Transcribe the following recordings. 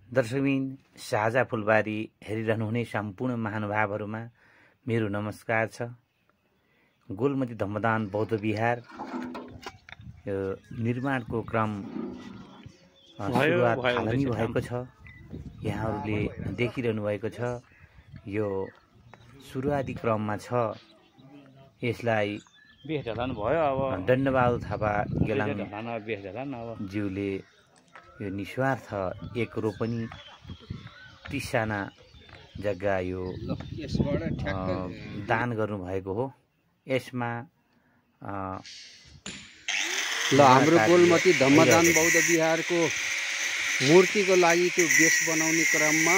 दर्शकबिन साझा फुलबारी हेरिरहनुहुने सम्पूर्ण महानुभावहरूमा मेरो नमस्कार छ। गोलमती धम्मदान बौद्ध विहार यो निर्माणको क्रम सुरुवात हालैमा भएको छ। यहाँहरूले देखिरहनु भएको छ, यो सुरुवाती क्रममा छ। यसलाई दण्डबहादुर थापा गेलाङ ज्यूले यो निस्वार्थ एक रोपनी 30 साना जग्गा यो दान गर्नुभएको हो। यसमा हाम्रो गोलमती धम्मदान बौद्ध विहारको मूर्तिको लागि त्यो बेस बनाउने क्रममा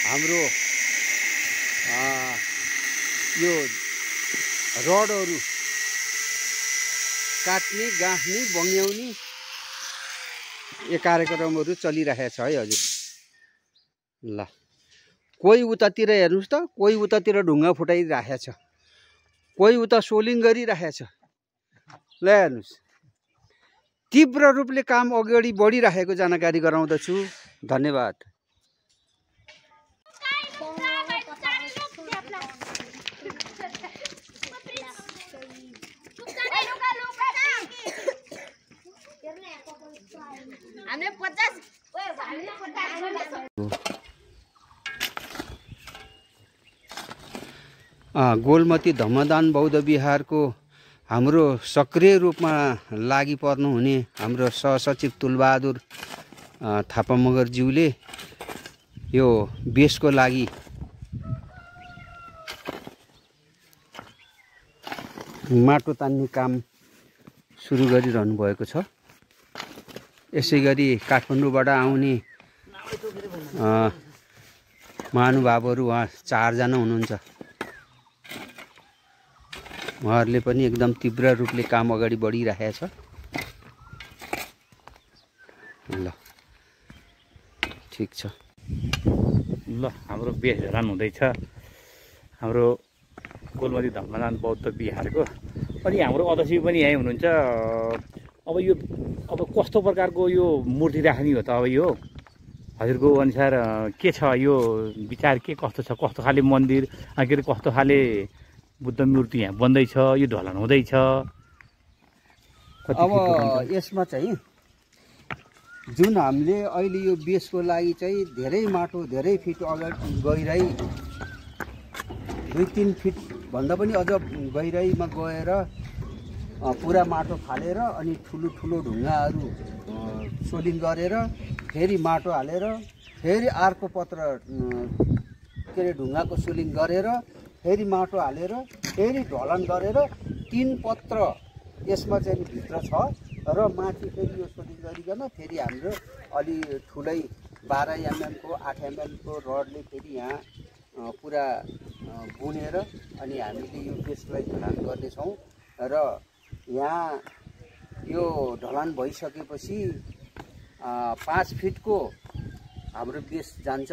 हाम्रो यो रडहरू काट्ने, गाँस्ने, बङ्ग्याउने यो कार्यक्रमहरू चलिरहेछ है हजुर। ल कोही उतातिर हेर्नुहोस् त, कोही उतातिर ढुङ्गा फुटाइरहेछ, कोही उता सोलिङ गरिरहेछ। ल हेर्नुहोस्, तीव्र रूपले काम अगाडि बढिरहेको जानकारी गराउँदछु। धन्यवाद। गोलमती धम्मदान बौद्ध विहारको हाम्रो सक्रिय रूपमा लागि पर्नुहुने हाम्रो सहसचिव तुलबहादुर थापा मगरज्यूले यो बेसको लागि माटो तान्ने काम सुरु गरिरहनु भएको छ। यसै गरी काठमाडौँबाट आउने महानुभावहरू उहाँ 4 जना हुनुहुन्छ। उहाँहरूले पनि एकदम तीव्र रूपले काम अगाडि बढिरहेछ। ल ठिक छ। ल हाम्रो बेस ढलान हुँदैछ हाम्रो गोलमती धम्मदान बौद्ध विहारको। अनि हाम्रो अध्यक्ष पनि यहीँ हुनुहुन्छ। अब कस्तो प्रकारको यो मूर्ति राख्ने हो त? अब यो हजुरको अनुसार के छ? यो विचार के कस्तो छ? कस्तो खाले मन्दिर के अरे कस्तो खाले बुद्ध मूर्ति यहाँ बन्दैछ, यो ढलान हुँदैछ? अब यसमा चाहिँ जुन हामीले अहिले यो बेसको लागि चाहिँ धेरै माटो, धेरै फिट अगाडि गहिराई 2-3 फिट भन्दा पनि अझ गहिराईमा गएर पुरा माटो फालेर अनि ठुलो ढुङ्गाहरू सोलिङ गरेर फेरि माटो हालेर फेरि अर्को पत्र के अरे ढुङ्गाको सोलिङ गरेर फेरि माटो हालेर फेरि ढलान गरेर 3 पत्र यसमा चाहिँ भित्र छ र माथि फेरि यो सोलिङ गरिकन फेरि हाम्रो अलि ठुलै 12 mm को 8 mm को रडले फेरि यहाँ पुरा बुनेर अनि हामीले यो बेसलाई ढलान गर्नेछौँ। र यहाँ यो ढलान भइसकेपछि 5 फिटको हाम्रो बेस जान्छ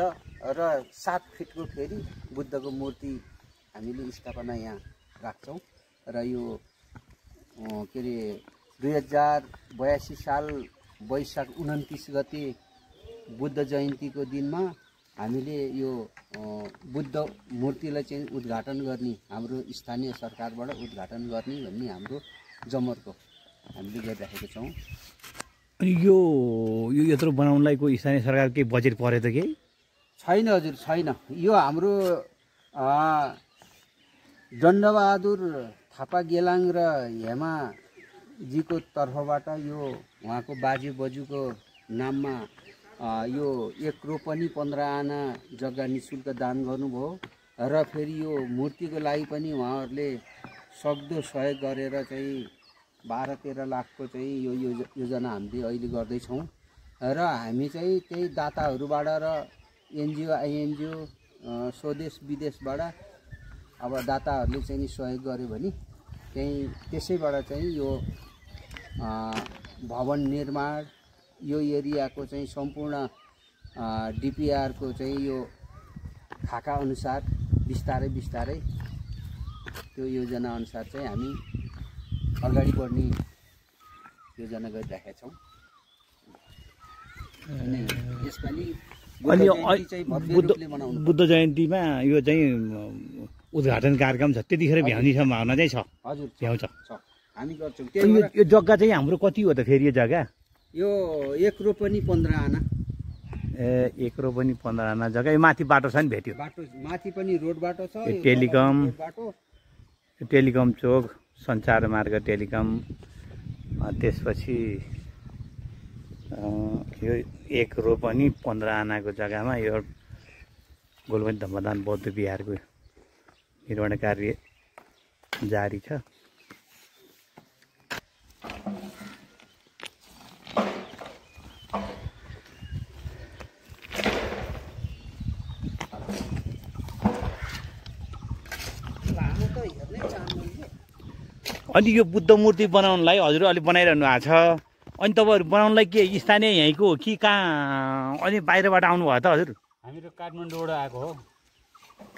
र 7 फिटको फेरि बुद्धको मूर्ति हामीले स्थापना यहाँ राख्छौँ। र यो के अरे 2082 साल वैशाख 29 गते बुद्ध जयन्तीको दिनमा हामीले यो बुद्ध मूर्तिलाई चाहिँ उद्घाटन गर्ने, हाम्रो स्थानीय सरकारबाट उद्घाटन गर्ने भन्ने हाम्रो जमर्को हामीले गरिराखेका छौँ। अनि यो यत्रो बनाउनलाई को स्थानीय सरकार केही बजेट परे त केही छैन? हजुर छैन। यो हाम्रो दण्डबहादुर थापा गेलाङ र हेमाजीको तर्फबाट यो उहाँको बाजे बज्यूको नाममा यो 1 रोपनी 15 आना जग्गा निःशुल्क दान गर्नुभयो। र फेरि यो मूर्तिको लागि पनि उहाँहरूले सक्दो सहयोग गरेर चाहिँ 12-13 लाखको चाहिँ यो योजना हामीले अहिले गर्दैछौँ। र हामी चाहिँ त्यही दाताहरूबाट र एनजिओ आइएनजिओ स्वदेश विदेशबाट अब दाताहरूले चाहिँ सहयोग गर्यो भने त्यसैबाट चाहिँ यो भवन निर्माण, यो एरियाको चाहिँ सम्पूर्ण डिपिआरको चाहिँ यो खाका अनुसार बिस्तारै त्यो योजना अनुसार चाहिँ हामी अगाडि बढ्ने योजना गरिराखेका छौँ। यसपालि अनि जयन्ती चाहिँ भव्य रूपले मनाउनु। बुद्ध जयन्तीमा यो चाहिँ उद्घाटन कार्यक्रम छ, त्यतिखेर भ्याउने सम्भावना चाहिँ छ। हजुर भ्याउँछ। छ, हामी गर्छौँ। अनि त्यही भएर यो जग्गा चाहिँ हाम्रो कति हो त फेरि यो जग्गा? यो 1 रोपनी 15 आना। 1 रोपनी 15 आना जग्गा। यो माथि बाटो छ नि भेट्यो। बाटो माथि पनि रोड बाटो छ, यो टेलिकम बाटो टेलिकम चोक, सञ्चार मार्ग टेलिकम, त्यसपछि यो 1 रोपनी 15 आनाको जग्गामा यो गोलबन्दी धम्मदान बौद्ध विहारको निर्माण कार्य जारी छ। अनि यो बुद्ध मूर्ति बनाउनलाई हजुर अलि बनाइरहनु भएको छ। अनि तपाईँहरू बनाउनलाई के स्थानीय यहीँको हो कि कहाँ अनि बाहिरबाट आउनुभयो त हजुर? हामीहरू काठमाडौँबाट आएको हो।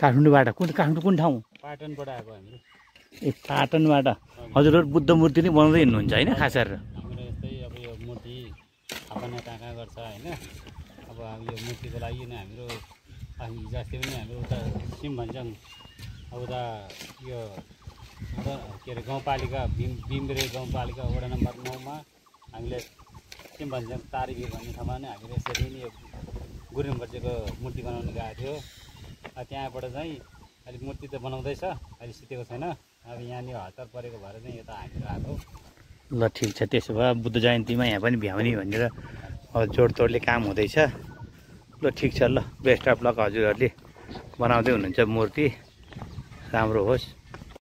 काठमाडौँबाट? काठमाडौँ कुन ठाउँ? पाटनबाट आएको हामीहरू। ए पाटनबाट। हजुरहरू बुद्ध मूर्ति नै बनाउँदै हिँड्नुहुन्छ होइन खास गरेर? हाम्रो यस्तै अब यो मूर्ति स्थापना कहाँ गर्छ होइन। अब यो मूर्तिको लागि नै हाम्रो हिजो अस्ति पनि हाम्रो उता सिम भन्छौँ, अब उता यो के अरे गाउँपालिका बिम्बरे गाउँपालिका वडा नम्बर 9 मा हामीले सिम भन्छौँ तारिबिर भन्ने ठाउँमा नै हामीले यसरी नै यो गुरुङ बर्जेको मूर्ति बनाउनु गएको थियो। त्यहाँबाट चाहिँ अलिक मूर्ति त बनाउँदैछ, अहिले सिकेको छैन। अब यहाँनिर हतार परेको भएर चाहिँ यता हामीहरू आएको। ल ठिक छ, त्यसो भए बुद्ध जयन्तीमा यहाँ पनि भ्याउने भनेर अब जोडतोडले काम हुँदैछ। ल ठिक छ, ल बेस्ट अफ लक। हजुरहरूले बनाउँदै हुनुहुन्छ मूर्ति, राम्रो होस्।